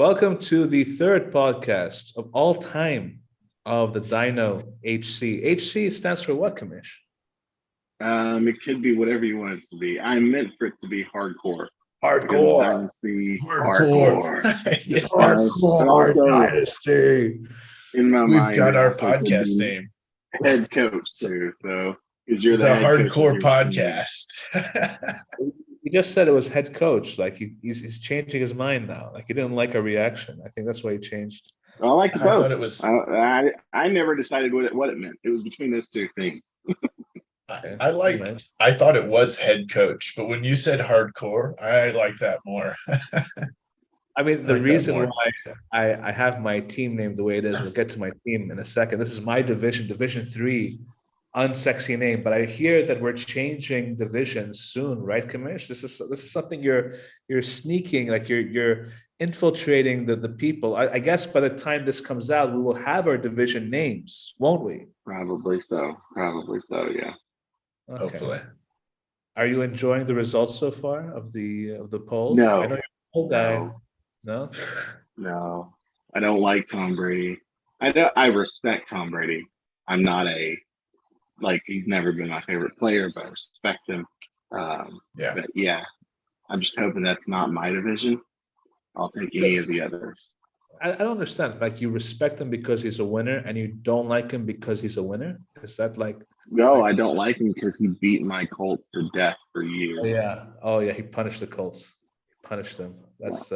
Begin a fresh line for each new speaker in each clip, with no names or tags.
Welcome to the third podcast of all time of the Dyno HC. HC stands for what, Kamish?
It could be whatever you want it to be. I meant for it to be hardcore because
Hardcore.
Dynasty
Hardcore.
But
Hardcore
also
Dynasty.
in my
We've
mind,
got
it
our
also could
podcast
be
name,
head coach too. So because you're the
the
head coach of
Hardcore
your team.
Podcast.
He just said it was head coach. Like he's changing his mind now. Like he didn't like a reaction. I think that's why he changed.
I like the
I
both.
thought it was.
I never decided what it meant. It was between those two things.
I thought it was head coach, but when you said hardcore, I like that more.
I mean, the
like that
reason
more.
why I have my team named the way it is, we'll get to my team in a second. This is my division, Division 3, unsexy name, but I hear that we're changing divisions soon, right, Kamish? This is something you're sneaking, like you're infiltrating the people. I guess by the time this comes out, we will have our division names, won't we?
Probably so. Yeah.
Okay.
Hopefully.
Are you enjoying the results so far of the polls?
No.
I know you're a poll guy. No?
No. I don't like Tom Brady. I respect Tom Brady. I'm not he's never been my favorite player, but I respect him.
Yeah.
But yeah, I'm just hoping that's not my division. I'll take any of the others.
I don't understand. Like you respect him because he's a winner, and you don't like him because he's a winner. Is that like?
No, I don't like him because he beat my Colts to death for years.
Oh yeah. He punished the Colts. He punished them. That's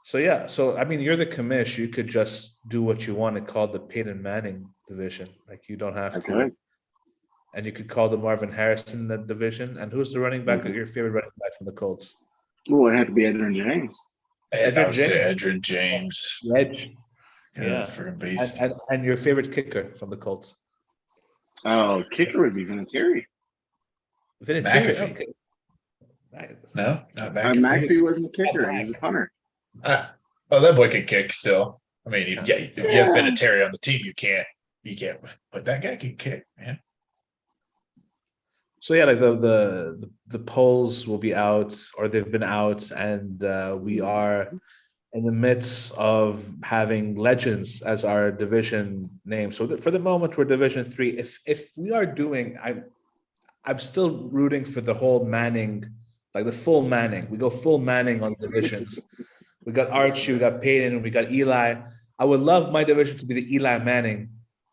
so yeah. So I mean, you're the commish. You could just do what you want and call the Peyton Manning division. Like you don't have to.
Okay.
And you could call the Marvin Harrison the division. And who's the running back? Your favorite running back from the Colts?
Well, it had to be Edwin James.
And I would say Edrin James.
Edge.
Yeah, freaking beast.
And your favorite kicker from the Colts?
Oh, kicker would be Vinatieri.
McAfee.
Okay.
No, not
McAfee wasn't a kicker; he was a punter.
That boy can kick still. I mean, if you have Vinatieri on the team, you can't. But that guy can kick, man.
So yeah, like the polls will be out, or they've been out, and we are in the midst of having legends as our division name. So for the moment, we're Division 3. If we are doing, I'm still rooting for the whole Manning, like the full Manning. We go full Manning on divisions. We got Archie, we got Peyton, we got Eli. I would love my division to be the Eli Manning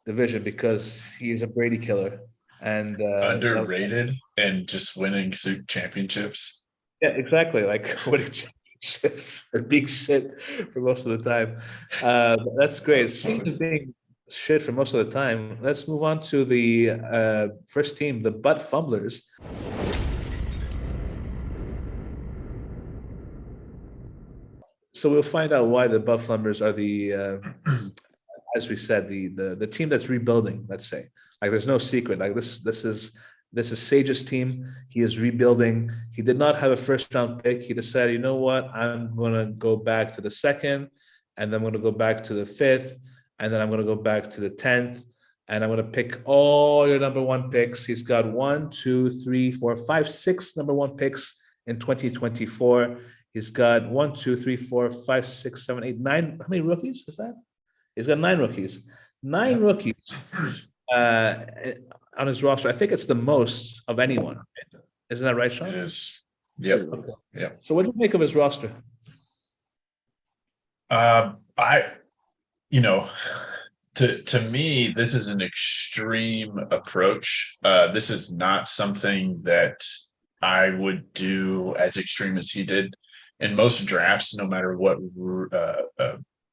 division because he is a Brady killer. And
underrated and just winning championships.
Yeah, exactly. Like winning championships or being shit for most of the time. That's great. Speaking of being shit for most of the time, let's move on to the first team, the Butt Fumblers. So we'll find out why the Butt Fumblers are the, as we said, the team that's rebuilding. Let's say. Like there's no secret. Like this is Sage's team. He is rebuilding. He did not have a first round pick. He decided, you know what? I'm gonna go back to the second, and then I'm gonna go back to the fifth, and then I'm gonna go back to the 10th, and I'm gonna pick all your number one picks. He's got 1, 2, 3, 4, 5, 6 number one picks in 2024. He's got 1, 2, 3, 4, 5, 6, 7, 8, 9. How many rookies is that? He's got 9 rookies. 9 rookies. On his roster, I think it's the most of anyone. Isn't that right, Sean?
It is. Yep.
Okay.
Yep.
So, what do you make of his roster?
To me, this is an extreme approach. This is not something that I would do as extreme as he did. In most drafts, no matter what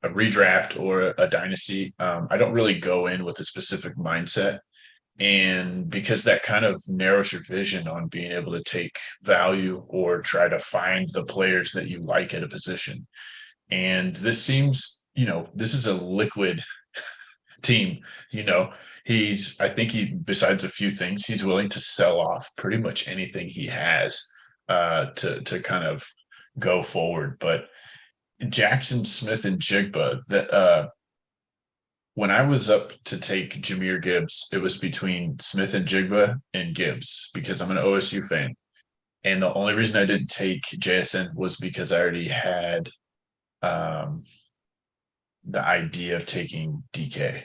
a redraft or a dynasty, I don't really go in with a specific mindset. And because that kind of narrows your vision on being able to take value or try to find the players that you like at a position. And this seems, this is a liquid team. I think besides a few things, he's willing to sell off pretty much anything he has to kind of go forward. But Jackson, Smith, and Jigba, when I was up to take Jahmyr Gibbs, it was between Smith and Jigba and Gibbs because I'm an OSU fan. And the only reason I didn't take JSN was because I already had the idea of taking DK.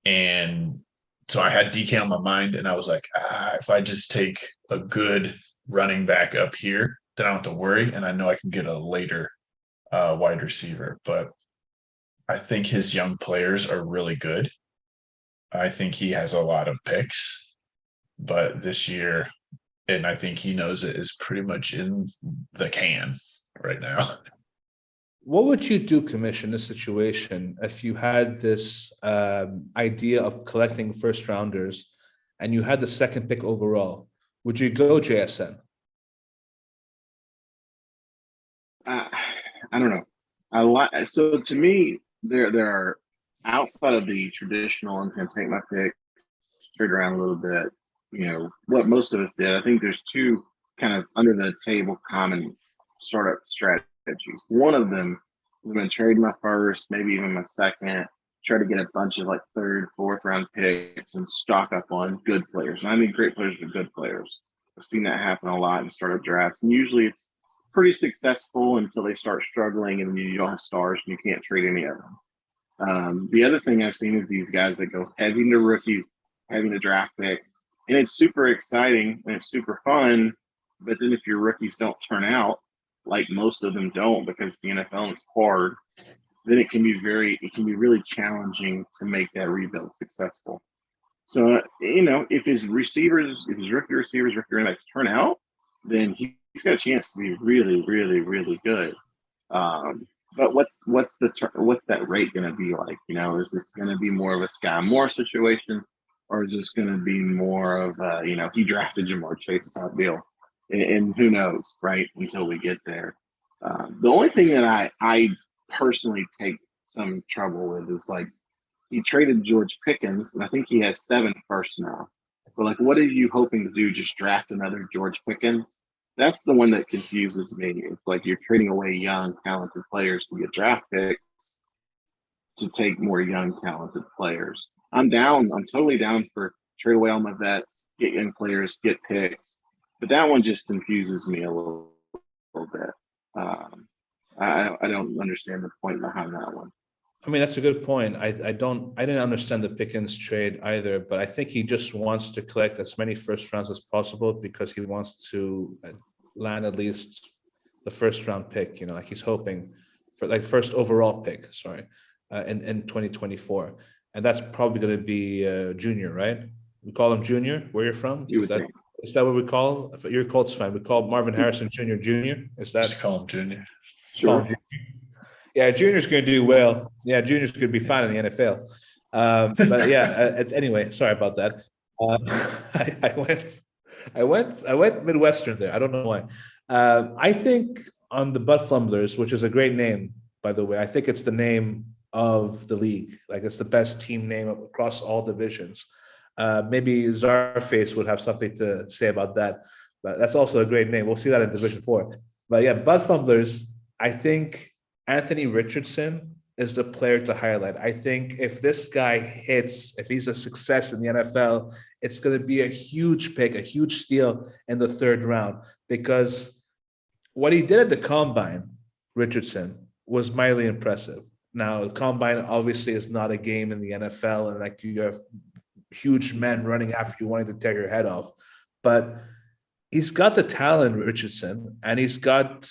And so I had DK on my mind, and I was like, if I just take a good running back up here, then I don't have to worry, and I know I can get a later wide receiver. But I think his young players are really good. I think he has a lot of picks, but this year, and I think he knows it, is pretty much in the can right now.
What would you do, Commission, in this situation if you had this idea of collecting first rounders and you had the second pick overall? Would you go JSN?
I don't know. I like so to me there are outside of the traditional I'm gonna take my pick, trade around a little bit, you know, what most of us did. I think there's two kind of under the table common startup strategies. One of them I'm gonna trade my first, maybe even my second, try to get a bunch of like third, fourth round picks and stock up on good players. And I mean great players but good players. I've seen that happen a lot in startup drafts. And usually it's pretty successful until they start struggling and you don't have stars and you can't trade any of them. The other thing I've seen is these guys that go heavy into rookies, heavy into draft picks, and it's super exciting and it's super fun. But then if your rookies don't turn out, like most of them don't, because the NFL is hard, then it can be really challenging to make that rebuild successful. So, you know, if his rookie receivers, rookie running backs turn out, then he's got a chance to be really, really, really good. But what's that rate going to be like? You know, is this going to be more of a Sky Moore situation, or is this going to be more of a, you know, he drafted Jamar Chase type deal? And who knows, right? Until we get there. The only thing that I personally take some trouble with is like he traded George Pickens, and I think he has 7 firsts now. But like, what are you hoping to do? Just draft another George Pickens? That's the one that confuses me. It's like you're trading away young, talented players to get draft picks to take more young, talented players. I'm down. I'm totally down for trade away all my vets, get young players, get picks. But that one just confuses me a little bit. I don't understand the point behind that one.
I mean, that's a good point. I didn't understand the Pickens trade either, but I think he just wants to collect as many first rounds as possible because he wants to land at least the first round pick, you know, like he's hoping for like first overall pick, sorry, in 2024. And that's probably going to be Junior, right? We call him Junior. Where you're from? Is that what we call? If you're Colts fan, we call Marvin Harrison Junior. Is that?
Just call him Junior.
Sure.
Yeah, Junior's going to do well. Yeah, Junior's going to be fine in the NFL. But yeah, it's anyway. Sorry about that. I went Midwestern there. I don't know why. I think on the Butt Fumblers, which is a great name, by the way. I think it's the name of the league. Like it's the best team name across all divisions. Maybe Czarface would have something to say about that. But that's also a great name. We'll see that in Division 4. But yeah, Butt Fumblers, I think Anthony Richardson is the player to highlight. I think if this guy hits, if he's a success in the NFL, it's going to be a huge pick, a huge steal in the 3rd round, because what he did at the Combine, Richardson, was mildly impressive. Now, the Combine obviously is not a game in the NFL, and like you have huge men running after you wanting to tear your head off, but he's got the talent, Richardson, and he's got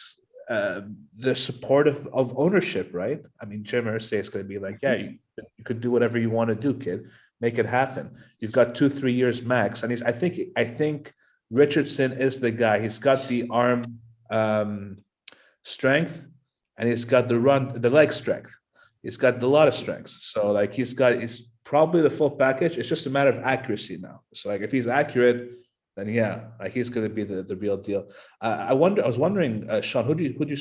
the support of ownership, right? I mean, Jim Irsay is going to be like, yeah, you could do whatever you want to do, kid. Make it happen. You've got 2-3 years max, and I think Richardson is the guy. He's got the arm strength, and he's got the leg strength. He's got a lot of strengths. So like he's probably the full package. It's just a matter of accuracy now. So like if he's accurate, then yeah, like he's going to be the real deal. I was wondering, Sean, who do you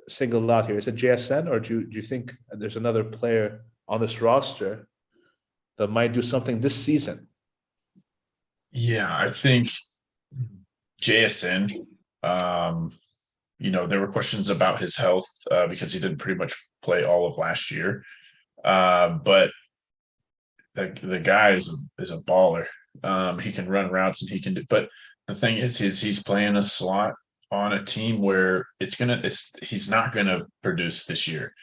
single out here? Is it JSN, or do you think there's another player on this roster that might do something this season?
Yeah, I think JSN. You know, there were questions about his health because he didn't pretty much play all of last year. But the guy is a baller. He can run routes and he can do, but the thing is he's playing a slot on a team where he's not gonna produce this year.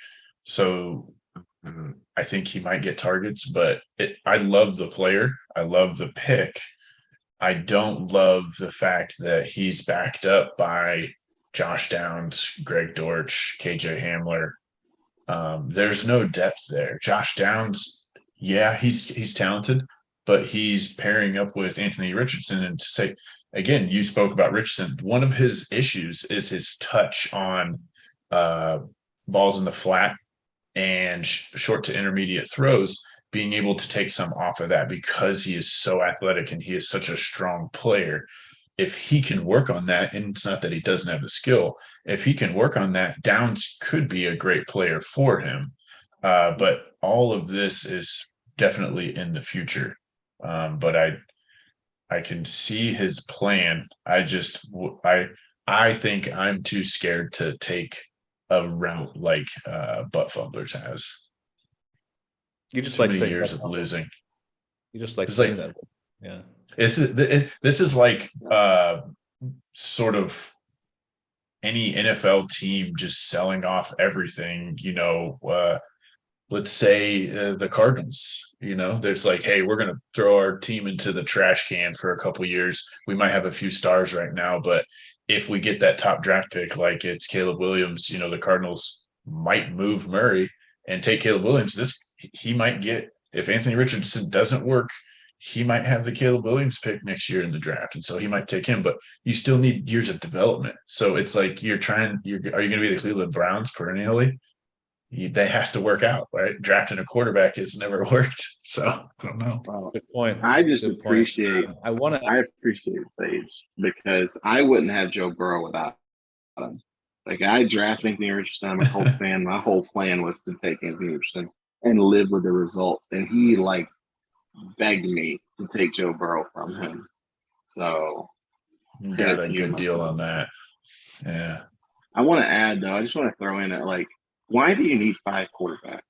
So I think he might get targets, but I love the player. I love the pick. I don't love the fact that he's backed up by Josh Downs, Greg Dortch, KJ Hamler. There's no depth there. Josh Downs, yeah, he's talented, but he's pairing up with Anthony Richardson. And to say again, you spoke about Richardson. One of his issues is his touch on balls in the flat and short to intermediate throws, being able to take some off of that because he is so athletic and he is such a strong player. If he can work on that, and it's not that he doesn't have the skill, if he can work on that, Downs could be a great player for him. But all of this is definitely in the future. But I can see his plan. I think I'm too scared to take a route like Butt Fumblers has.
You just
Too
like
many
saying
years
Butt
of
Fumblers.
losing.
You just like
It's
saying
like
that. Yeah.
this is like sort of any NFL team just selling off everything, let's say the Cardinals, there's like, hey, we're going to throw our team into the trash can for a couple years. We might have a few stars right now, but if we get that top draft pick, like it's Caleb Williams, the Cardinals might move Murray and take Caleb Williams. He might get, if Anthony Richardson doesn't work, he might have the Caleb Williams pick next year in the draft. And so he might take him, but you still need years of development. So it's like are you going to be the Cleveland Browns perennially? That has to work out, right? Drafting a quarterback has never worked. So I don't know.
Well,
Good point.
I just
Good point.
appreciate
I
appreciate Sage because I wouldn't have Joe Burrow without him. Like I drafted Anthony Richardson. I'm a Colts fan. My whole plan was to take Anthony Richardson and live with the results. And he like begged me to take Joe Burrow from him. So
Got a good deal on that. Yeah.
I want to add though, I just want to throw in that like, why do you need 5 quarterbacks?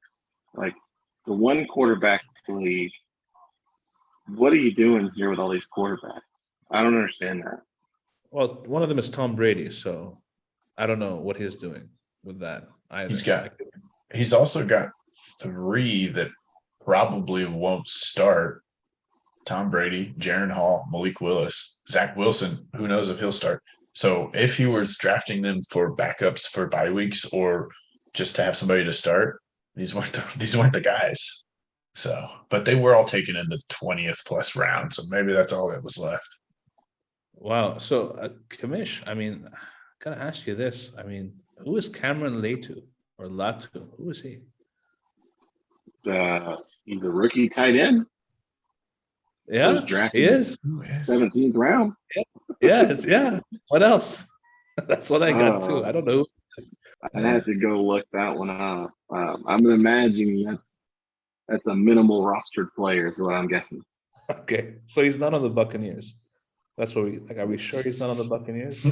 Like it's a 1 quarterback league. What are you doing here with all these quarterbacks? I don't understand that.
Well, one of them is Tom Brady, so I don't know what he's doing with that either.
He's also got 3 that probably won't start. Tom Brady, Jaron Hall, Malik Willis, Zach Wilson. Who knows if he'll start? So if he was drafting them for backups for bye weeks or just to have somebody to start, these weren't the guys. So, but they were all taken in the 20th plus round. So maybe that's all that was left.
Wow. So, Kamish, I mean, I gotta ask you this. I mean, who is Cameron Latu or Latu? Who is he?
He's a rookie tight end.
Yeah, he is.
17th round.
Yeah. What else? That's what I got too. I don't know.
I had to go look that one up. I'm imagining that's a minimal rostered player is what I'm guessing.
Okay, so he's not on the Buccaneers. That's what are we sure he's not on the Buccaneers?
He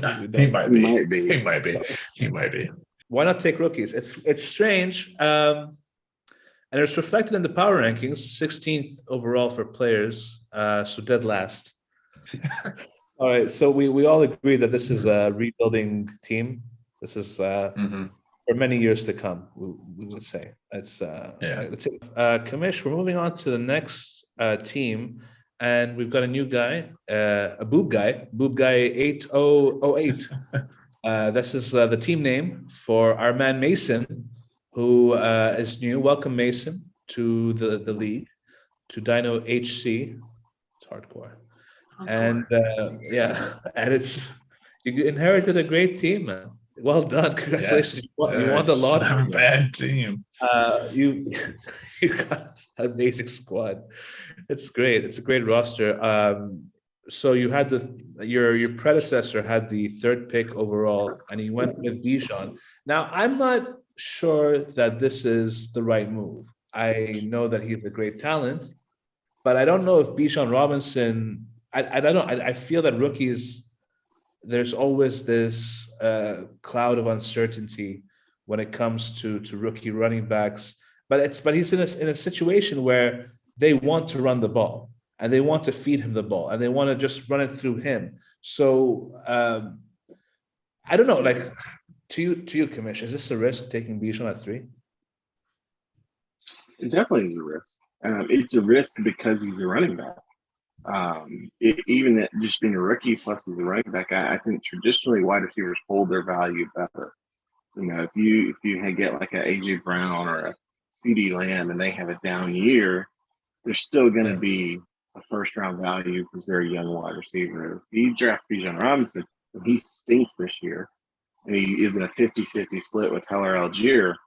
might be.
Why not take rookies? It's strange. And it's reflected in the power rankings, 16th overall for players, so dead last. All right, so we all agree that this is a rebuilding team. This is for many years to come. We would say it's That's it. Kamish, we're moving on to the next team, and we've got a new guy, a boob guy 8008. This is the team name for our man Mason, who is new. Welcome, Mason, to the league, to Dyno HC. It's hardcore. And and you inherited a great team, man. Well done, congratulations! You won the lottery.
Not a bad team.
You got an amazing squad. It's great. It's a great roster. So you had your predecessor had the 3rd pick overall, and he went with Bijan. Now I'm not sure that this is the right move. I know that he's a great talent, but I don't know if Bijan Robinson. I don't know. I feel that rookies, there's always this cloud of uncertainty when it comes to rookie running backs. But he's in a situation where they want to run the ball and they want to feed him the ball and they want to just run it through him. So I don't know, like to you, Kamish, is this a risk taking Bijan at 3?
It definitely is a risk. It's a risk because he's a running back. Even that just being a rookie plus he's a running back, I think traditionally wide receivers hold their value better. You know, if you get like a AJ Brown or a CD Lamb and they have a down year, they're still going to
Yeah.
be a first round value because they're a young wide receiver. If you draft Bijan Robinson and he stinks this year and he is in a 50-50 split with Tyler Algier,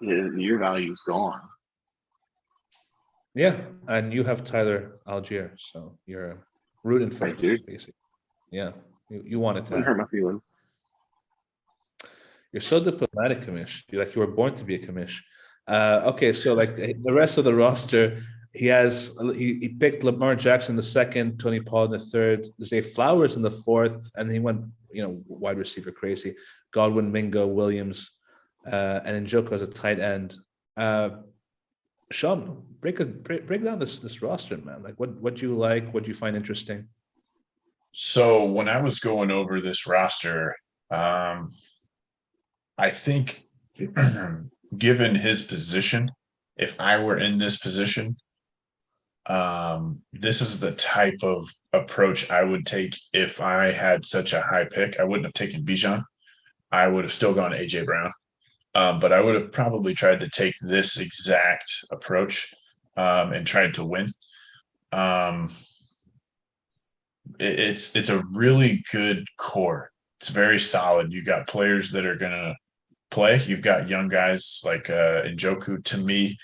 your value's gone.
Yeah, and you have Tyler Algier, so you're rooting for
I
him,
do.
basically. Yeah, you wanted
Wouldn't
to.
hurt my feelings.
You're so diplomatic, Kamish. You were born to be a Kamish. Okay, so like the rest of the roster, he picked Lamar Jackson the second, Tony Pollard the third, Zay Flowers in the fourth, and he went wide receiver crazy. Godwin, Mingo, Williams, and Njoku as a tight end. Sean, break down this roster, man. Like what you like, what you find interesting.
So when I was going over this roster, I think given his position, if I were in this position, this is the type of approach I would take if I had such a high pick. I wouldn't have taken Bijan. I would have still gone AJ Brown. But I would have probably tried to take this exact approach and tried to win. It's a really good core. It's very solid. You got players that are gonna play. You've got young guys like Njoku. To me,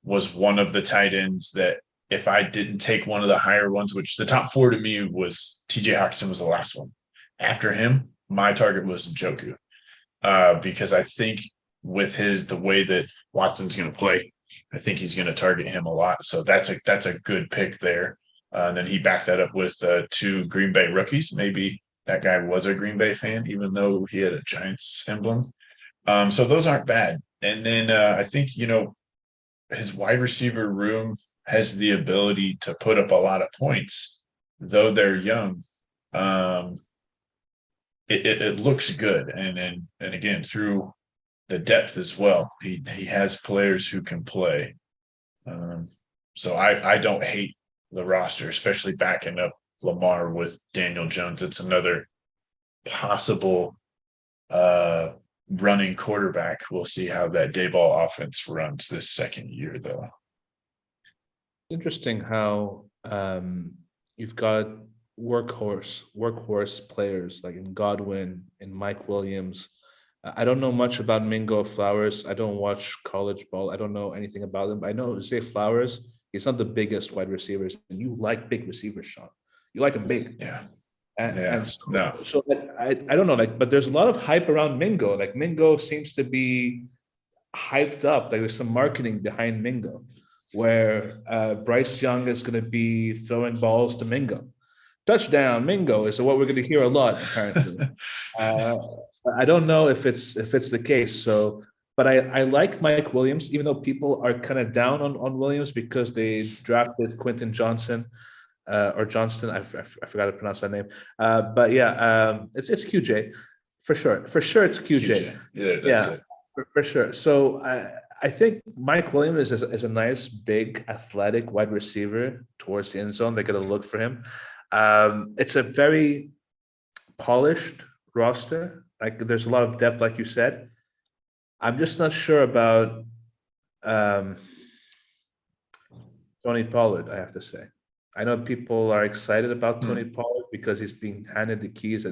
was one of the tight ends that if I didn't take one of the higher ones, which the top 4 to me was TJ Hawkinson was the last one. After him, my target was Njoku because I think with the way that Watson's going to play, I think he's going to target him a lot. So that's a good pick there. Then he backed that up with 2 Green Bay rookies. Maybe that guy was a Green Bay fan, even though he had a Giants emblem. So those aren't bad. And then I think, his wide receiver room has the ability to put up a lot of points, though they're young. It looks good. And again, through the depth as well. He has players who can play. So I don't hate the roster, especially backing up Lamar with Daniel Jones. It's another possible running quarterback. We'll see how that Dayball offense runs this second year, though.
Interesting how you've got workhorse players like in Godwin and Mike Williams. I don't know much about Mingo Flowers. I don't watch college ball. I don't know anything about them. I know Zay Flowers. He's not the biggest wide receivers, and you like big receivers, Sean. You like him big.
Yeah.
And
No.
so I don't know, like, but there's a lot of hype around Mingo. Like Mingo seems to be hyped up. Like there's some marketing behind Mingo, where Bryce Young is going to be throwing balls to Mingo. Touchdown, Mingo is what we're going to hear a lot apparently. I don't know if it's the case. So, but I like Mike Williams, even though people are kind of down on Williams because they drafted Quentin Johnson or Johnston. I forgot to pronounce that name. But yeah, it's QJ for sure. For sure, it's QJ.
Yeah,
for sure. So I think Mike Williams is a nice, big, athletic wide receiver towards the end zone. They're going to look for him. It's a very polished roster. Like there's a lot of depth, like you said. I'm just not sure about Tony Pollard, I have to say. I know people are excited about Tony Pollard because he's being handed the keys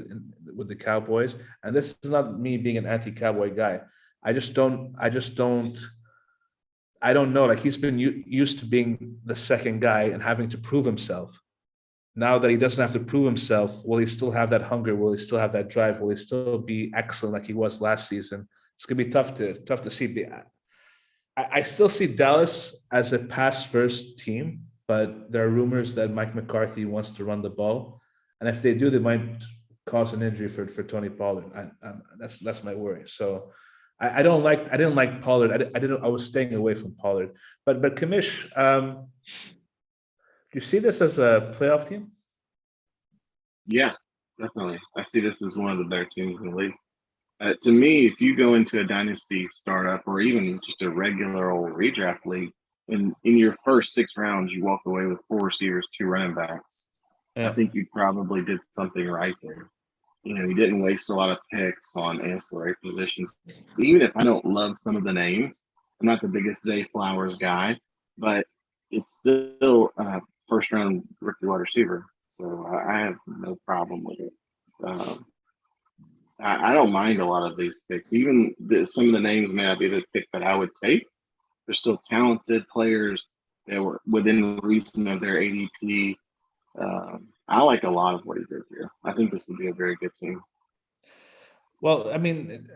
with the Cowboys. And this is not me being an anti-Cowboy guy. I don't know. Like he's been used to being the second guy and having to prove himself. Now that he doesn't have to prove himself, will he still have that hunger? Will he still have that drive? Will he still be excellent like he was last season? It's gonna be tough to see. I still see Dallas as a pass first team, but there are rumors that Mike McCarthy wants to run the ball, and if they do, they might cause an injury for Tony Pollard. That's my worry. So I didn't like Pollard. I was staying away from Pollard. But Kamish, do you see this as a playoff team?
Yeah, Definitely. I see this as one of the better teams in the league. To me, if you go into a dynasty startup or even just a regular old redraft league, and in your first 6 rounds, you walk away with 4 receivers, 2 running backs, I
Yeah.
think you probably did something right there. You didn't waste a lot of picks on ancillary positions. Even if I don't love some of the names, I'm not the biggest Zay Flowers guy, but it's still first round rookie wide receiver. So I have no problem with it. Um, I don't mind a lot of these picks. Even some of the names may not be the pick that I would take. They're still talented players that were within reason of their ADP. I like a lot of what he did here. I think this would be a very good team.
Well, I mean,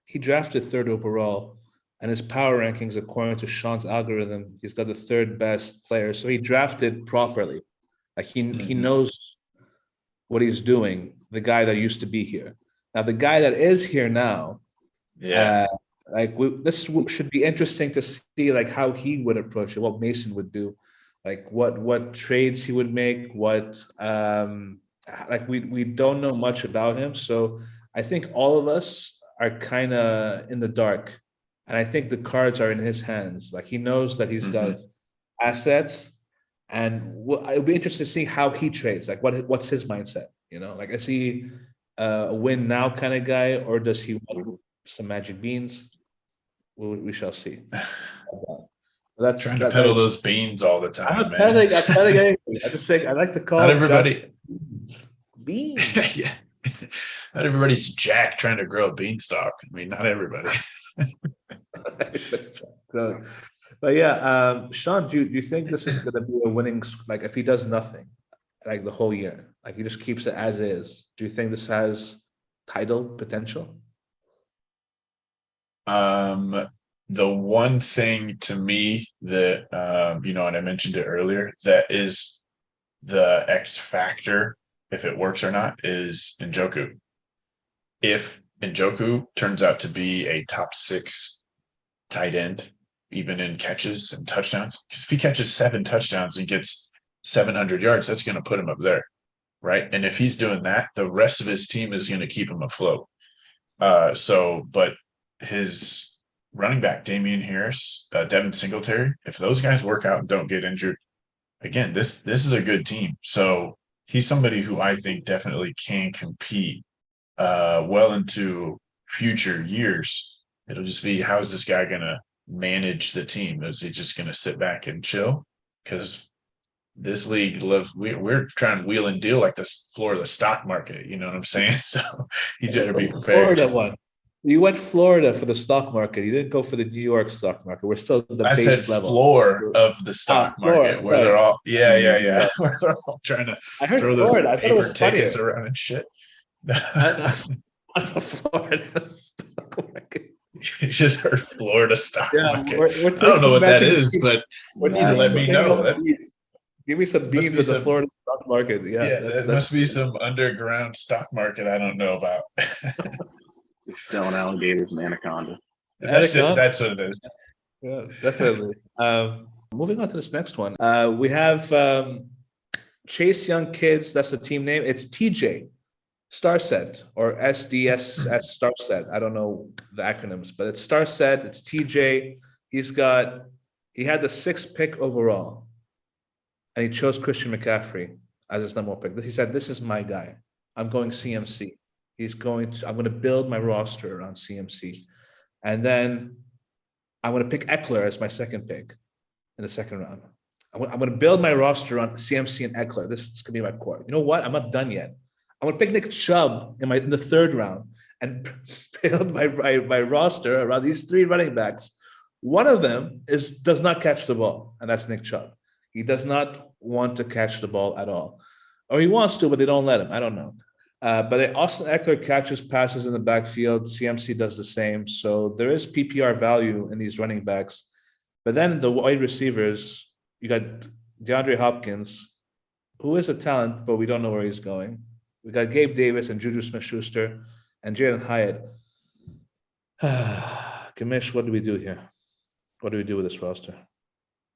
he drafted third overall, and his power rankings, according to Sean's algorithm, he's got the third best player. So he drafted properly. Like he
Mhm.
knows what he's doing. The guy that used to be here. Now, the guy that is here now,
Yeah.
uh, this should be interesting to see like how he would approach it, what Mason would do, like what trades he would make, what like we don't know much about him, so I think all of us are kind of in the dark, and I think the cards are in his hands. Like he knows that he's got
Mhm.
assets, and it'll be interesting to see how he trades. Like what's his mindset? Like is he a win now kind of guy, or does he want
Mhm.
some magic beans? We shall see. That's
Trying to
that.
peddle
That
those beans all the
I'm
time,
not
man.
telling. I'm telling anything. I'm just saying. I like to
Not
call draft
everybody.
beans. Beans.
Yeah. Not everybody's Jack trying to grow a beanstalk. I mean, not everybody.
So, but yeah, Sean, do you think this is going to be a winning? Like, if he does nothing, like the whole year, like he just keeps it as is, do you think this has title potential?
Um, the one thing to me that and I mentioned it earlier, that is the X factor, if it works or not, is Njoku. If Njoku turns out to be a top 6 tight end, even in catches and touchdowns, because if he catches 7 touchdowns and gets 700 yards, that's going to put him up there, right? And if he's doing that, the rest of his team is going to keep him afloat. But his running back, Damian Harris, Devin Singletary, if those guys work out and don't get injured, again, this is a good team. So he's somebody who I think definitely can compete well into future years. It'll just be, how is this guy going to manage the team? Is he just going to sit back and chill? Because this league we're trying to wheel and deal like this floor of the stock market. You know what I'm saying? So he's got to be prepared.
Florida one. You went Florida for the stock market. You didn't go for the New York stock market. We're still at the
I said
base level.
floor of the stock
Florida.
market where they're
Sorry.
all, yeah,
Sorry.
where they're all trying to
I heard
throw those
Florida. I thought it
paper
was
tickets
funnier.
around and shit.
I thought Florida stock market.
You just heard Florida stock
Yeah,
market.
we're
I don't know
taking
what that
magic
is,
beans.
but you need to let
We're
me
taking
know.
all the
That
beans. Give me some
must
beans
be
at the
some,
Florida stock market. Yeah,
yeah,
that's
that
that's
must be some underground stock market I don't know about.
Just selling alligators and anacondas.
That's it.
Anaconda.
That's what it is.
Yeah, definitely. Moving on to this next one. We have Chase Young Kids. That's the team name. It's TJ Starset or SDSS Starset. I don't know the acronyms, but it's Starset. It's TJ. He had the 6th pick overall, and he chose Christian McCaffrey as his number 1 pick. He said, "This is my guy. I'm going CMC. I'm going to build my roster around CMC, and then I'm going to pick Eckler as my 2nd pick in the 2nd round. I'm going to build my roster on CMC and Eckler. This is going to be my core. You know what? I'm not done yet. I'm going to pick Nick Chubb in the 3rd round and build my roster around these 3 running backs. One of them does not catch the ball, and that's Nick Chubb. He does not want to catch the ball at all, or he wants to, but they don't let him. I don't know. But Austin Eckler catches passes in the backfield. CMC does the same. So there is PPR value in these running backs. But then the wide receivers, you got DeAndre Hopkins, who is a talent, but we don't know where he's going. We got Gabe Davis and Juju Smith-Schuster and Jalen Hyatt. Kamish, what do we do here? What do we do with this roster?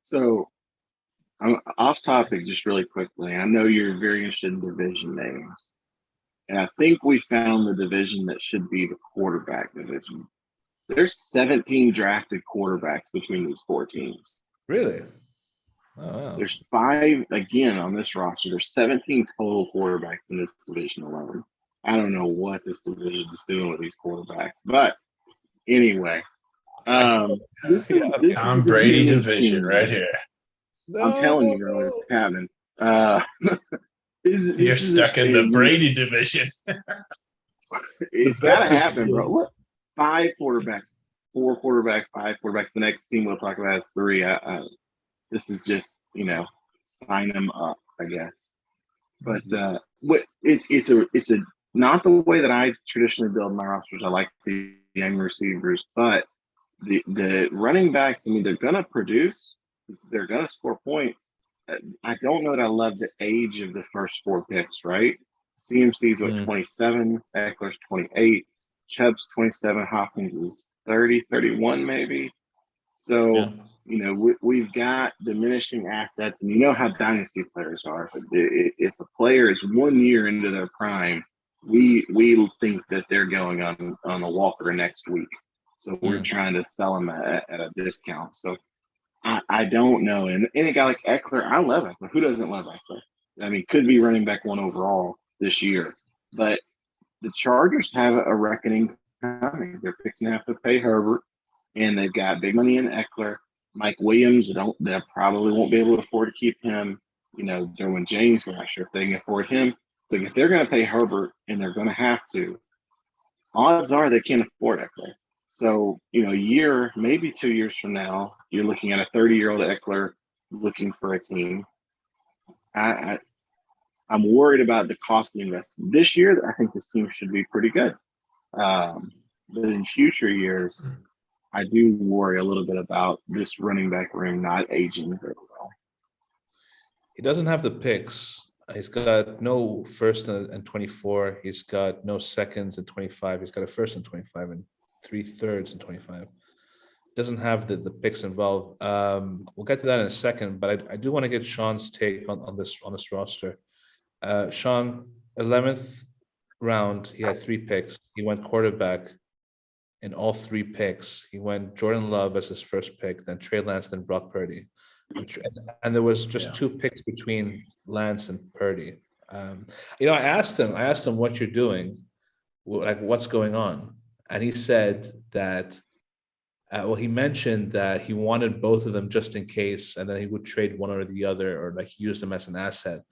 So I'm off topic just really quickly. I know you're very interested in division names. And I think we found the division that should be the quarterback division. There's 17 drafted quarterbacks between these four teams.
Really? Oh, wow.
There's 5 again on this roster. There's 17 total quarterbacks in this division alone. I don't know what this division is doing with these quarterbacks, but anyway, this
Tom
is a
Brady
unique
division
team.
right here.
I'm telling you, bro, it's happening.
You're stuck in the Brady division.
It's got to happen, bro. Look, 5 quarterbacks, 4 quarterbacks, 5 quarterbacks. The next team we'll talk about is 3. This is just, sign them up, I guess. But what it's a not the way that I traditionally build my rosters. I like the young receivers, but the running backs. I mean, they're gonna produce. They're gonna score points. I don't know that I love the age of the first 4 picks. Right? CMC's 27, Eckler's 28, Chubb's 27, Hopkins is 30, 31 maybe. So we've got diminishing assets, and you know how dynasty players are. If a player is 1 year into their prime, we think that they're going on the Walker next week. So we're trying to sell them at a discount. So I don't know. And a guy like Eckler, I love Eckler. Who doesn't love Eckler? I mean, could be running back 1 overall this year. But the Chargers have a reckoning coming. They're fixing to have to pay Herbert, and they've got big money in Eckler. Mike Williams, they probably won't be able to afford to keep him. Derwin James, we're not sure if they can afford him. So if they're going to pay Herbert, and they're going to have to, odds are they can't afford Eckler. So, a year, maybe 2 years from now, you're looking at a 30-year-old Eckler looking for a team. I'm worried about the cost of the investment. This year, I think this team should be pretty good. But in future years, I do worry a little bit about this running back room not aging very well.
He doesn't have the picks. He's got no first and 24. He's got no seconds and 25. He's got a first and 25 and 3/3 and 25. Doesn't have the picks involved. We'll get to that in a second, but I do want to get Sean's take on this roster. Sean, 11th round, he had 3 picks. He went quarterback in all 3 picks. He went Jordan Love as his first pick, then Trey Lance, then Brock Purdy. And there was just 2 picks between Lance and Purdy. I asked him what you're doing, like what's going on. And he said that, he mentioned that he wanted both of them just in case, and then he would trade one or the other, or like use them as an asset.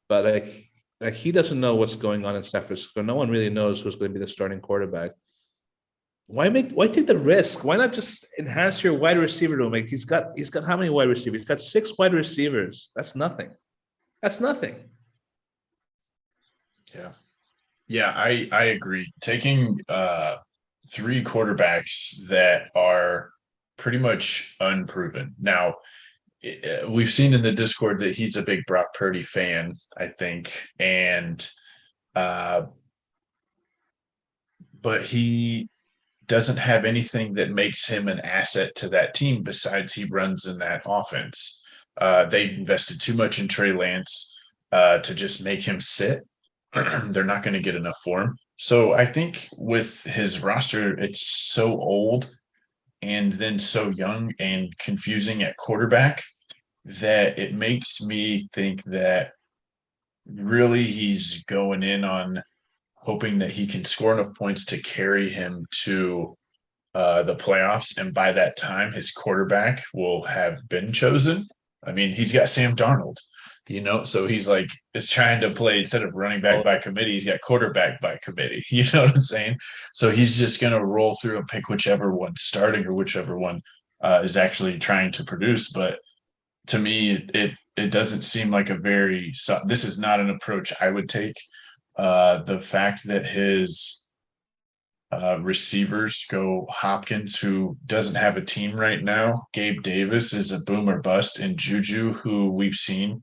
But like he doesn't know what's going on in San Francisco. No one really knows who's going to be the starting quarterback. Why take the risk? Why not just enhance your wide receiver room? Like he's got how many wide receivers? He's got 6 wide receivers. That's nothing.
Yeah, I agree. Taking 3 quarterbacks that are pretty much unproven. Now, we've seen in the Discord that he's a big Brock Purdy fan, I think, and but he doesn't have anything that makes him an asset to that team besides he runs in that offense. They invested too much in Trey Lance to just make him sit. They're not going to get enough for him. So I think with his roster, it's so old and then so young and confusing at quarterback that it makes me think that really he's going in on hoping that he can score enough points to carry him to the playoffs. And by that time, his quarterback will have been chosen. I mean, he's got Sam Darnold, so he's like, is trying to play, instead of running back by committee, he's got quarterback by committee. You know what I'm saying? So he's just going to roll through and pick whichever one starting or whichever one is actually trying to produce. But to me, it doesn't seem like this is not an approach I would take. The fact that his receivers go Hopkins, who doesn't have a team right now. Gabe Davis is a boom or bust, and Juju, who we've seen.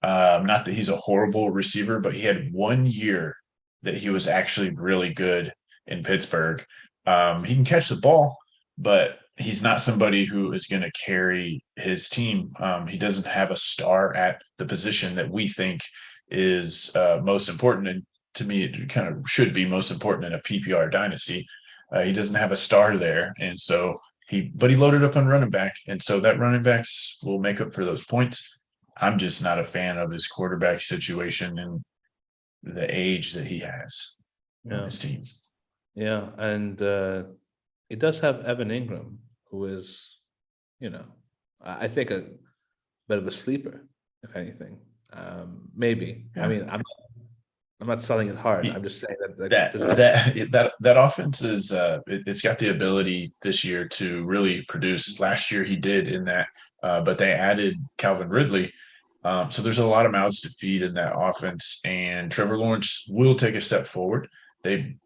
Not that he's a horrible receiver, but he had 1 year that he was actually really good in Pittsburgh. He can catch the ball, but he's not somebody who is going to carry his team. He doesn't have a star at the position that we think is most important. And to me, it kind of should be most important in a PPR dynasty. He doesn't have a star there, and so but he loaded up on running back, and so that running backs will make up for those points. I'm just not a fan of his quarterback situation and the age that he has on
Yeah,
his team.
yeah, and he does have Evan Ingram, who is, I think a bit of a sleeper, if anything. Maybe. I
Yeah.
mean, I'm not selling it hard. I'm
He,
just saying that
that
there's
that offense is it's got the ability this year to really produce. Last year he did in that, but they added Calvin Ridley. So there's a lot of mouths to feed in that offense, and Trevor Lawrence will take a step forward. They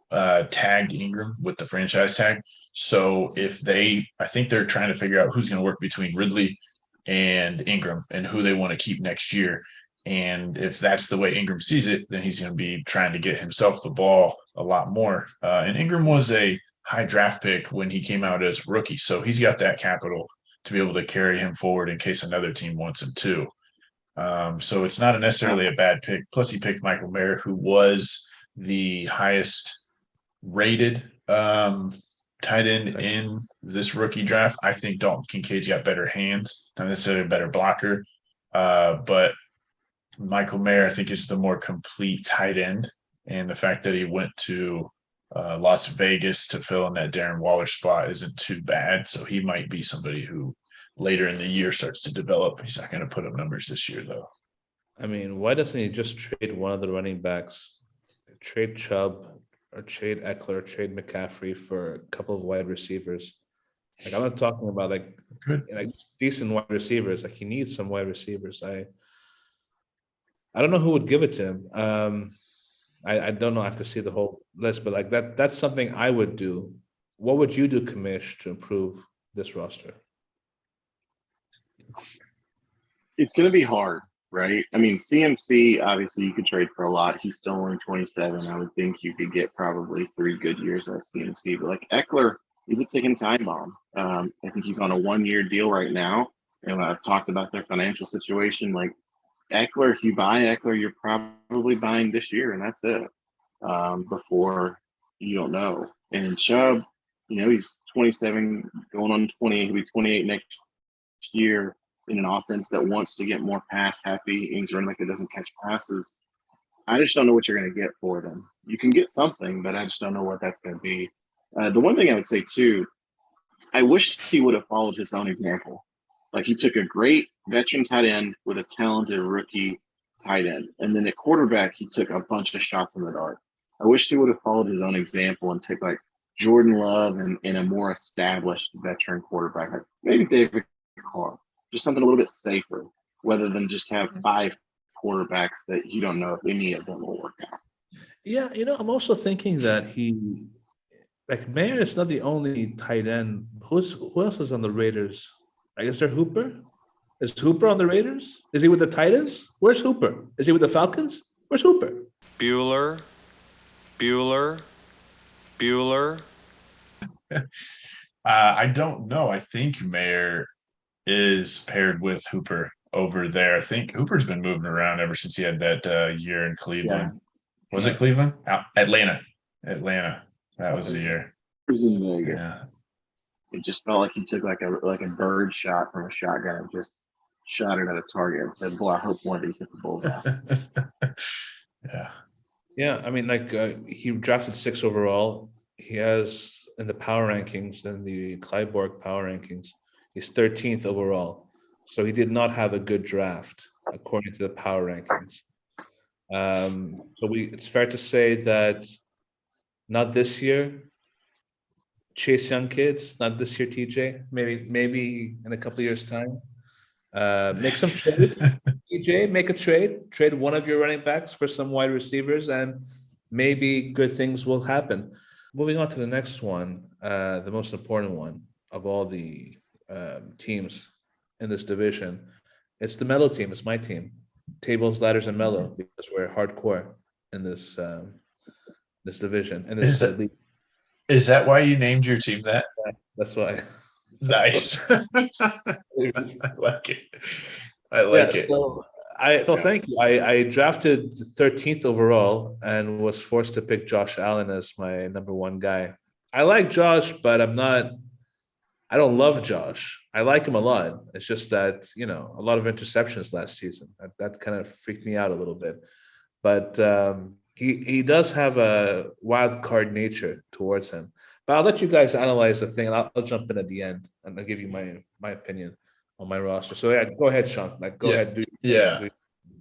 tagged Ingram with the franchise tag. So I think they're trying to figure out who's going to work between Ridley and Ingram and who they want to keep next year. And if that's the way Ingram sees it, then he's going to be trying to get himself the ball a lot more. And Ingram was a high draft pick when he came out as rookie. So he's got that capital to be able to carry him forward in case another team wants him too. So it's not necessarily a bad pick. Plus, he picked Michael Mayer, who was the highest rated tight end in this rookie draft. I think Dalton Kincaid's got better hands, not necessarily a better blocker. But Michael Mayer, I think, is the more complete tight end. And the fact that he went to Las Vegas to fill in that Darren Waller spot isn't too bad. So he might be somebody who later in the year starts to develop. He's not going to put up numbers this year, though.
I mean, why doesn't he just trade one of the running backs, trade Chubb or trade Eckler, trade McCaffrey for a couple of wide receivers? Like, I'm not talking about like decent wide receivers. Like, he needs some wide receivers. I don't know who would give it to him. I don't know. I have to see the whole list, but like that's something I would do. What would you do, Kamish, to improve this roster?
It's going to be hard, right? I mean, CMC, obviously, you could trade for a lot. He's still only 27. I would think you could get probably 3 good years at CMC. But like Eckler, he's a ticking time bomb. I think he's on a 1-year deal right now. And I've talked about their financial situation. Like Eckler, if you buy Eckler, you're probably buying this year, and that's it. Before you don't know. And in Chubb, he's 27, going on 28. He'll be 28 next year. In an offense that wants to get more pass happy, Ingram like it doesn't catch passes. I just don't know what you're going to get for them. You can get something, but I just don't know what that's going to be. The one thing I would say too, I wish he would have followed his own example. Like he took a great veteran tight end with a talented rookie tight end, and then at quarterback he took a bunch of shots in the dark. I wish he would have followed his own example and took like Jordan Love and a more established veteran quarterback, like maybe David Carr. Just something a little bit safer, rather than just have 5 quarterbacks that you don't know if any of them will work out.
Yeah, I'm also thinking that Mayer is not the only tight end. Who else is on the Raiders? I guess they're Hooper. Is Hooper on the Raiders? Is he with the Titans? Where's Hooper? Is he with the Falcons? Where's Hooper?
Bueller.
I don't know. I think Mayer is paired with Hooper over there. I think Hooper's been moving around ever since he had that year in Cleveland. Yeah. Was it Cleveland? Atlanta. That was the year.
He was in Vegas.
Yeah.
It just felt like he took like a bird shot from a shotgun and just shot it at a target and said, "Boy, I hope one of these hit the bullseye."
Yeah.
Yeah, I mean, he drafted 6 overall. He has in the power rankings, in the Clyborg power rankings, he's 13th overall. So he did not have a good draft according to the power rankings. It's fair to say that not this year, Chase Young kids, not this year, TJ. Maybe in a couple of years' time. Make some trade, TJ. Make a trade. Trade one of your running backs for some wide receivers, and maybe good things will happen. Moving on to the next one, the most important one of all the teams in this division. It's the Mellow team. It's my team. Tables, ladders, and Mellow, because we're hardcore in this this division. And league.
Is that why you named your team that?
That's why.
Nice. I like it. I like it.
So Thank you. I drafted 13th overall and was forced to pick Josh Allen as my number one guy. I like Josh, but I don't love Josh. I like him a lot. It's just that, a lot of interceptions last season. That kind of freaked me out a little bit. But he does have a wild card nature towards him. But I'll let you guys analyze the thing, and I'll jump in at the end and I'll give you my opinion on my roster. So yeah, go ahead, Sean. Go
Yeah.
ahead,
Yeah.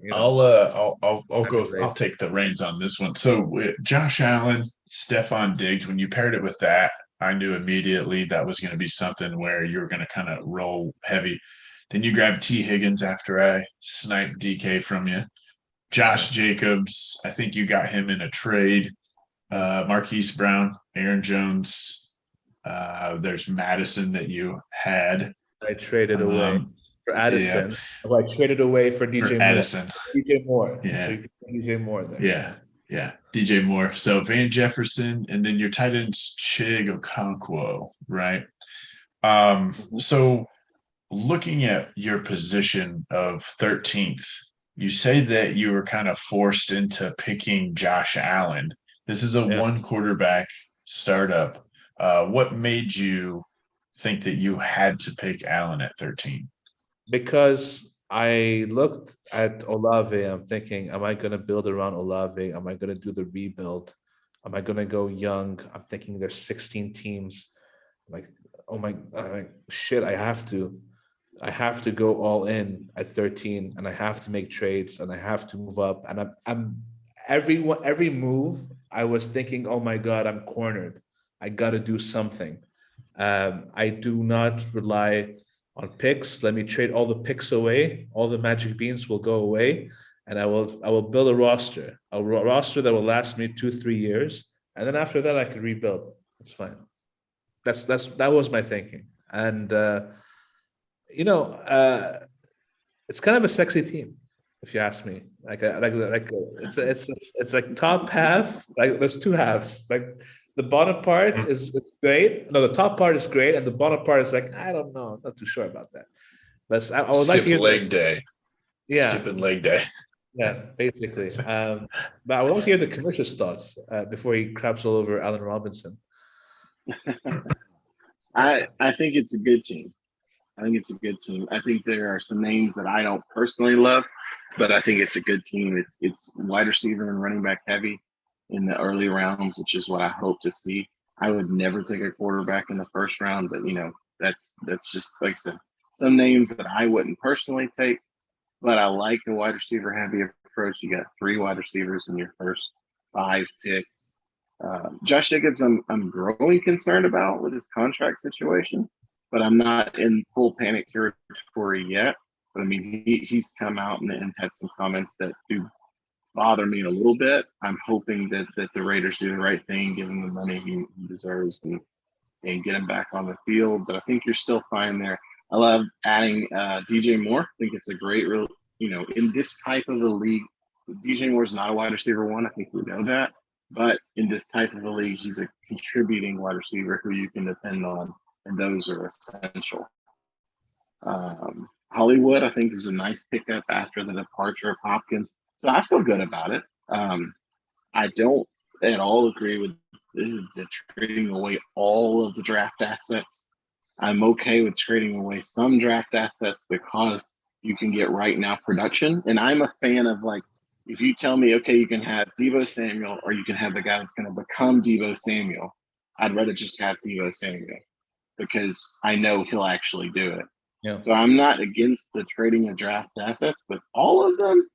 you know,
I'll
that'd be
go.
great.
I'll take the reins on this one. So with Josh Allen, Stephon Diggs, when you paired it with that, I knew immediately that was going to be something where you were going to kind of roll heavy. Then you grab T. Higgins after I sniped DK from you. Josh Jacobs, I think you got him in a trade. Marquise Brown, Aaron Jones. There's Madison that you had.
I traded away for
Yeah,
Addison. I traded away for DJ
for
Moore.
Addison.
DJ Moore.
Yeah.
So you can put DJ Moore there.
Yeah, DJ Moore. So Van Jefferson, and then your tight end's Chig Okonkwo, right? So looking at your position of 13th, you say that you were kind of forced into picking Josh Allen. This is a one quarterback startup. What made you think that you had to pick Allen at 13?
Because I looked at Olave, I'm thinking, am I going to build around Olave? Am I going to do the rebuild? Am I going to go young? I'm thinking there's 16 teams. Like, oh my, shit, I have to go all in at 13, and I have to make trades, and I have to move up. And I'm every move, I was thinking, oh my God, I'm cornered. I got to do something. I do not rely on picks. Let me trade all the picks away. All the magic beans will go away, and I will build a roster that will last me 2-3 years, and then after that I can rebuild. That's fine. That was my thinking, and it's kind of a sexy team, if you ask me. It's like top half. Like there's two halves. Like the bottom part is great. No, the top part is great, and the bottom part is like, I don't know, I'm not too sure about that. But I would like to hear
leg day.
Yeah,
skipping leg day.
Yeah, basically. But I would like to hear the commissioner's thoughts before he craps all over Allen Robinson.
I think it's a good team. I think it's a good team. I think there are some names that I don't personally love, but I think it's a good team. It's wide receiver and running back heavy in the early rounds, which is what I hope to see. I would never take a quarterback in the first round, but that's just like I said, some names that I wouldn't personally take, but I like the wide receiver heavy approach. You got 3 wide receivers in your first 5 picks. Josh Jacobs, I'm growing concerned about with his contract situation, but I'm not in full panic territory yet. But I mean, he's come out and had some comments that do bother me a little bit. I'm hoping that the Raiders do the right thing, give him the money he deserves, and get him back on the field. But I think you're still fine there. I love adding DJ Moore. I think it's a great, in this type of a league, DJ Moore's not a wide receiver one. I think we know that. But in this type of a league, he's a contributing wide receiver who you can depend on, and those are essential. Hollywood, I think, is a nice pickup after the departure of Hopkins. So I feel good about it. I don't at all agree with the trading away all of the draft assets. I'm okay with trading away some draft assets because you can get right now production. And I'm a fan of, like, if you tell me, okay, you can have Deebo Samuel or you can have the guy that's going to become Deebo Samuel, I'd rather just have Deebo Samuel because I know he'll actually do it.
Yeah.
So I'm not against the trading of draft assets, but all of them,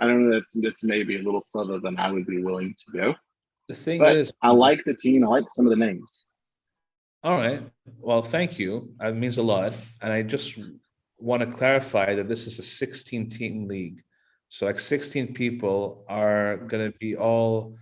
I don't know, that's maybe a little further than I would be willing to go.
The thing
but
is,
I like the team. I like some of the names.
All right. Well, thank you. That means a lot. And I just want to clarify that this is a 16-team league. So like 16 people are going to be all,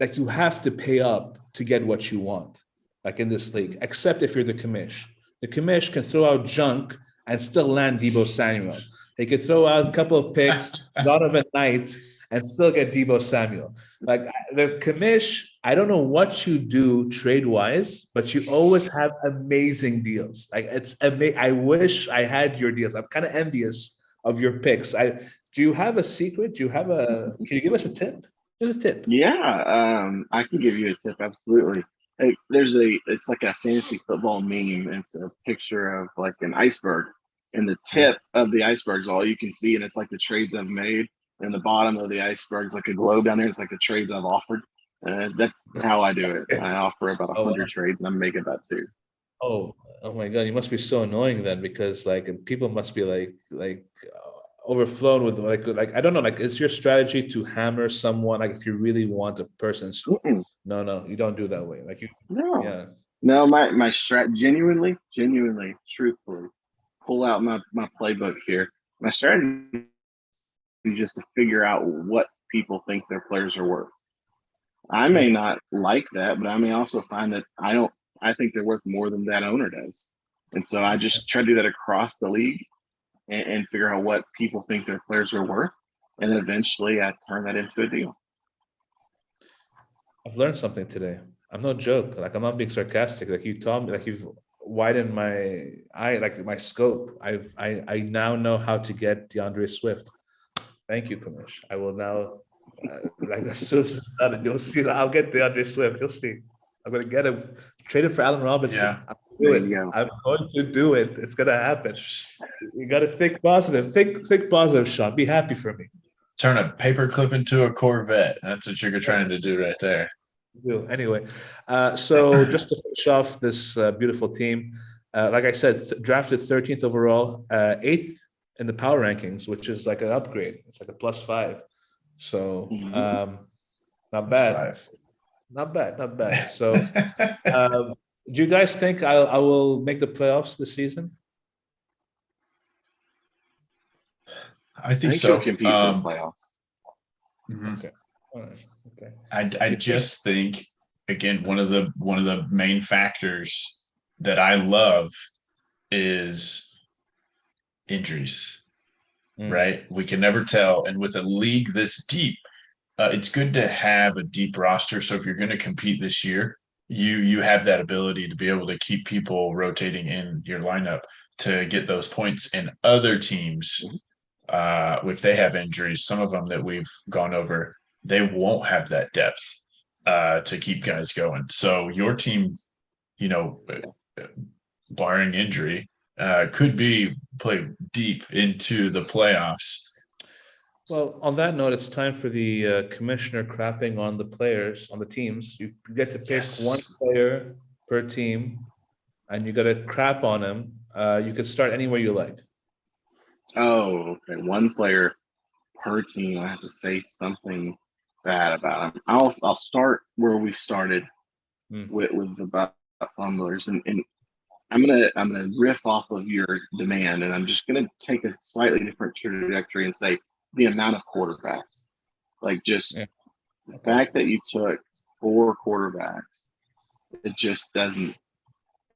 like, you have to pay up to get what you want, like in this league, except if you're the commish. The commish can throw out junk and still land Deebo Samuel. They could throw out a couple of picks, Donovan Knight, and still get Deebo Samuel. Like the commish, I don't know what you do trade-wise, but you always have amazing deals. Like it's amazing. I wish I had your deals. I'm kind of envious of your picks. Do you have a secret? Do you have can you give us a tip? Just a tip.
Yeah, I can give you a tip. Absolutely. Hey, it's like a fantasy football meme. It's a picture of like an iceberg, and the tip of the iceberg is all you can see, and it's like the trades I've made. And the bottom of the iceberg is like a globe down there. It's like the trades I've offered. That's how I do it. I offer about
Oh,
100
wow.
trades, and I'm making that too.
Oh my God, you must be so annoying then, because like people must be overflown with like I don't know, like is your strategy to hammer someone, like if you really want a person?
Mm-mm.
No, you don't do that way. Like you,
No,
yeah.
no, my strat genuinely, truthfully, pull out my playbook here. My strategy is just to figure out what people think their players are worth. I may not like that, but I may also find that I think they're worth more than that owner does. And so I just try to do that across the league and figure out what people think their players are worth. And then eventually I turn that into a deal.
I've learned something today. I'm no joke. Like I'm not being sarcastic. Like you taught me, like you've widened my like my scope. I now know how to get DeAndre Swift. Thank you, Kamish. I will now, like as soon as it's done, you'll see that I'll get DeAndre Swift. You'll see. I'm gonna get him. Trade him for Allen Robinson.
Yeah.
I'm gonna
There
do
you
it.
go.
I'm going to do it. It's gonna happen. You gotta think positive. Think positive, Sean. Be happy for me.
Turn a paperclip into a Corvette. That's what you're trying to do right there.
Anyway, so just to finish off this beautiful team, like I said, drafted 13th overall, 8th in the power rankings, which is like an upgrade. It's like a +5. So not bad. Not bad. So do you guys think I will make the playoffs this season?
I think
think
so.
you'll compete for the playoffs.
Okay. All right. Okay.
I just think again one of the main factors that I love is injuries. Right? We can never tell, and with a league this deep, it's good to have a deep roster. So if you're going to compete this year, you have that ability to be able to keep people rotating in your lineup to get those points. And other teams, if they have injuries, some of them that we've gone over, they won't have that depth to keep guys going. So your team, you know, barring injury, could be play deep into the playoffs.
Well, on that note, it's time for the commissioner crapping on the players, on the teams. You get to pick one player per team, and you got to crap on him. You could start anywhere you like.
Oh, okay. One player per team. I have to say something bad about him. I'll start where we started with the butt fumblers, and I'm gonna riff off of your demand, and I'm just gonna take a slightly different trajectory and say the amount of quarterbacks. Like just the fact that you took 4 quarterbacks, it just doesn't.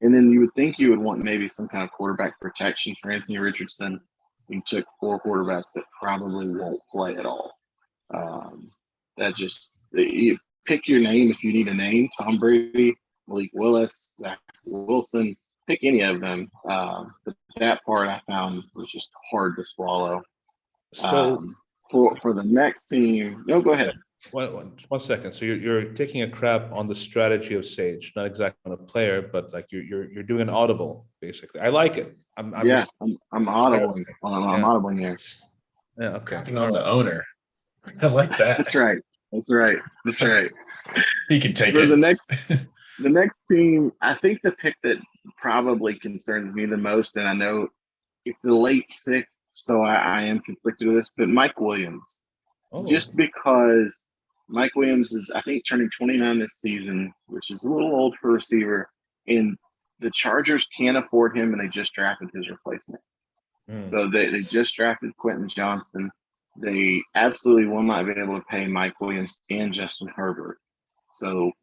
And then you would think you would want maybe some kind of quarterback protection for Anthony Richardson. You took 4 quarterbacks that probably won't play at all. That just you pick your name if you need a name. Tom Brady, Malik Willis, Zach Wilson, pick any of them. But that part I found was just hard to swallow.
So
for the next team, no, go ahead.
One second. So you're taking a crap on the strategy of Sage, not exactly on a player, but like you're doing an audible basically. I like it. I'm
audibling. I'm audibling there.
Yeah. Okay.
Crapping on the owner. I like that.
That's right.
He can take
For
it.
The next team, I think the pick that probably concerns me the most, and I know it's the late 6th, so I am conflicted with this, but Mike Williams.
Oh.
Just because Mike Williams is, I think, turning 29 this season, which is a little old for a receiver, and the Chargers can't afford him, and they just drafted his replacement. So they just drafted Quentin Johnson. They absolutely will not be able to pay Mike Williams and Justin Herbert. So,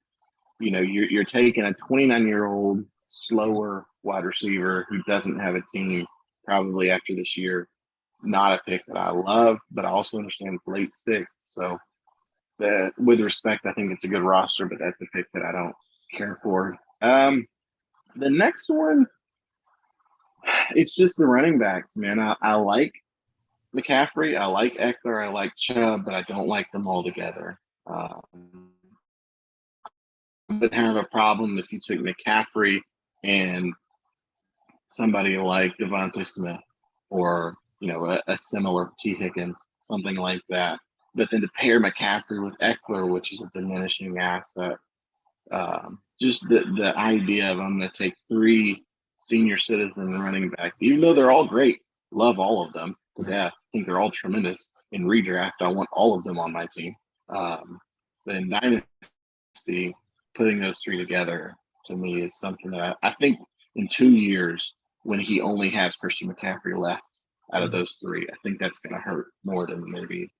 you know, you're taking a 29-year-old slower wide receiver who doesn't have a team probably after this year. Not a pick that I love, but I also understand it's late 6th. So with respect, I think it's a good roster, but that's a pick that I don't care for. The next one, it's just the running backs, man. I like McCaffrey. I like Eckler. I like Chubb, but I don't like them all together. I would have a problem if you took McCaffrey and somebody like Devontae Smith or a similar T. Higgins, something like that. But then to pair McCaffrey with Eckler, which is a diminishing asset, just the idea of I'm going to take 3 senior citizen running backs, even though they're all great, love all of them to death. I think they're all tremendous. In redraft, I want all of them on my team. But in Dynasty, putting those 3 together to me is something that I think in 2 years, when he only has Christian McCaffrey left out of those 3, I think that's going to hurt more than maybe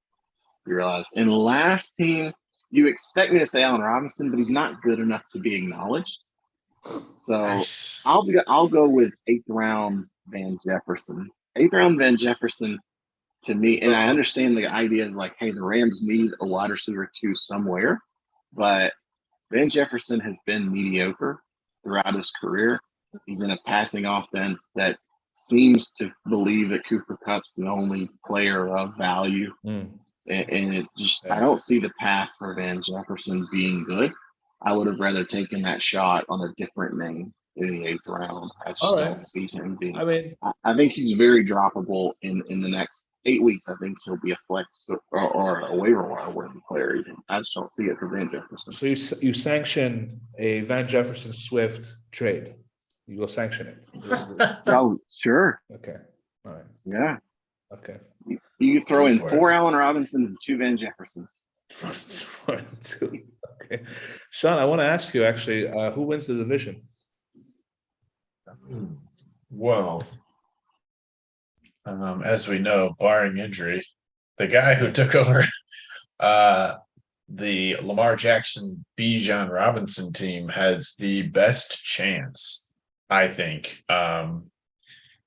you realize. And last team, you expect me to say Allen Robinson, but he's not good enough to be acknowledged. So
Nice.
I'll go with 8th round Van Jefferson. 8th round Van Jefferson to me, and I understand the idea is like, hey, the Rams need a wide receiver 2 somewhere, but Van Jefferson has been mediocre throughout his career. He's in a passing offense that seems to believe that Cooper Kupp's the only player of value. And it just, I don't see the path for Van Jefferson being good. I would have rather taken that shot on a different name in the 8th round. I just don't see him being.
I mean,
I think he's very droppable in the next 8 weeks. I think he'll be a flex or a waiver wire worthy player. Even I just don't see it for Van Jefferson.
so you sanction a Van Jefferson Swift trade? You will sanction it?
Oh, sure.
Okay. All right.
Yeah.
Okay.
You throw in
Go for
4 Allen Robinsons and 2 Van Jeffersons.
1, 2. Okay. Sean, I want to ask you actually, who wins the division?
Well, as we know, barring injury, the guy who took over the Lamar Jackson Bijan Robinson team has the best chance, I think.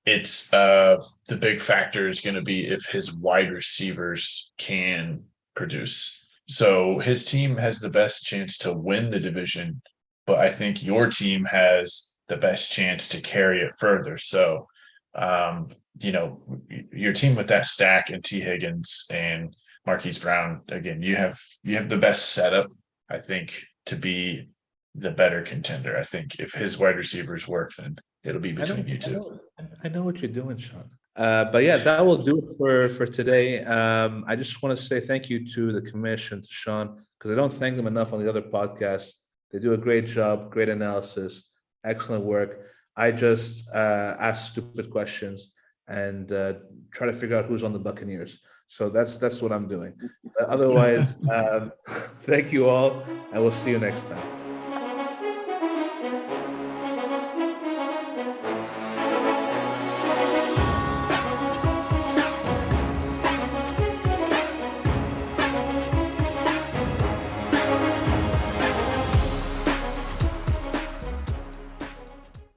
It's the big factor is going to be if his wide receivers can produce. So his team has the best chance to win the division, but I think your team has the best chance to carry it further. So, your team with that stack and T. Higgins and Marquise Brown, again, you have the best setup, I think, to be the better contender. I think if his wide receivers work, then it'll be between you two.
I know what you're doing, Sean. But yeah, that will do it for today. I just want to say thank you to the commission, to Sean, because I don't thank them enough on the other podcasts. They do a great job, great analysis, excellent work. I just ask stupid questions and try to figure out who's on the Buccaneers. So that's what I'm doing. But otherwise, thank you all, and we'll see you next time.